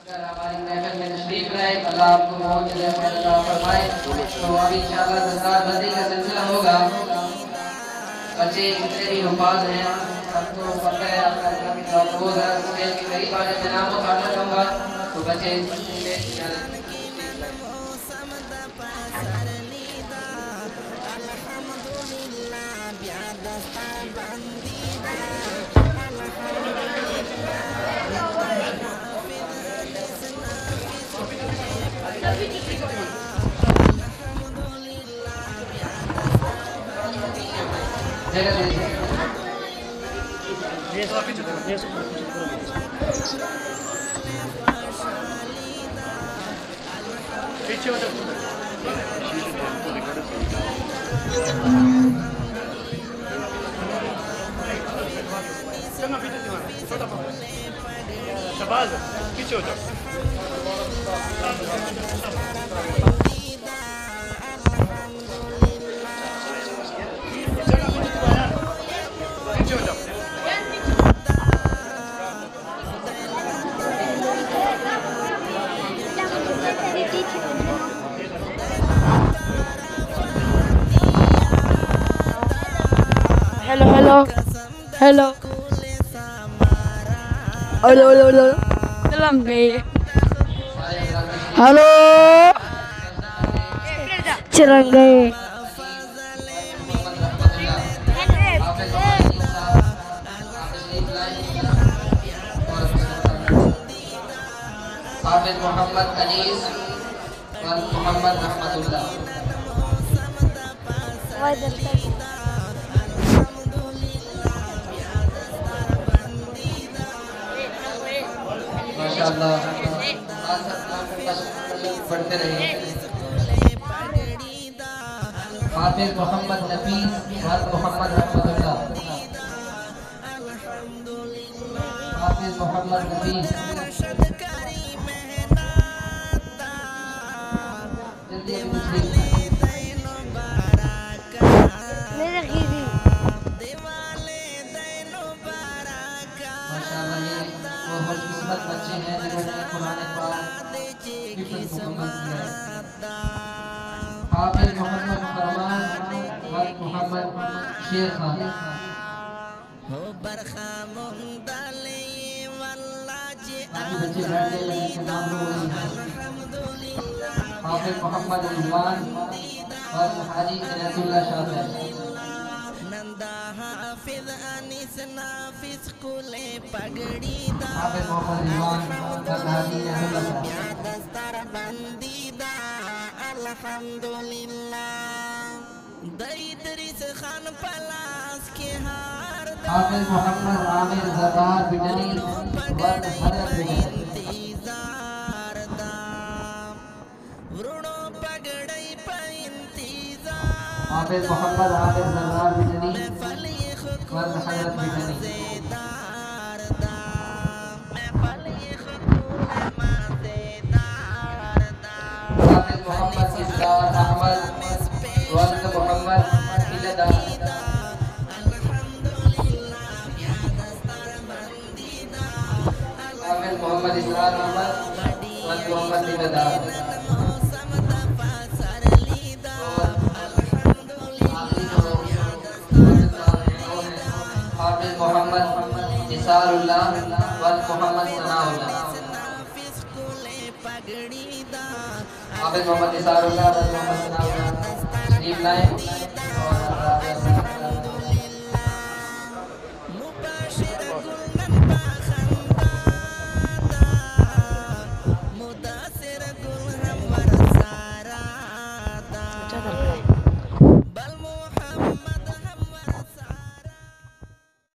اگر ہماری محفل میں تشریف لائے، اللہ آپ کو بہت جزائے عطا فرمائے۔ تو ابھی انشاءاللہ دستار بندی کا سلسلہ ہوگا۔ بچے جتنے بھی حفاظ ہیں سب کو پتہ ہے آپ کا وہ ذرا اسٹیج کے قریب آ جائیں، میں نام اٹھانا چاہوں گا تو بچے شباز پیچھے ہو جاؤ۔ Hello, hello, hello. Hello, hello, hello. Chirangay. Hello. Chirangay. حافظ محمد انیس اور محمد احمد اللہ۔ ماشاءاللہ پڑھتے رہیے۔ حافظ محمد نفیس اور محمد احمد اللہ۔ حافظ محمد نفیس جلدی ماشاءاللہ یہ وہ خوش قسمت بچے ہیں جنہوں نے قرآن پاک حفظ مکمل کیا ہے۔ حافظ محمد فرمان اور محمد شیر خان۔ باقی بچے بیٹھے ہیں جن کے نام ہو رہی ہیں۔ حافظ محمد رضوان اور حاجی عنایت اللہ شاہ صاحب۔ حافظ محمد رضوان اور حاجی عنایت اللہ صاحب۔ حافظ محمد عامر زرار بجلی اور حضرت بجلی۔ حافظ محمد عامر زرار بجلی اور حضرت بجلی۔ حافظ محمد اسرار احمد اور محمد فیلدہ۔ حافظ محمد اسرار احمد اور محمد فیلدہ۔ حافظ محمد نثار اللہ اور محمد ثناء اللہ۔ حافظ محمد نثار اللہ اور محمد ثناء اللہ تشریف لائیں اور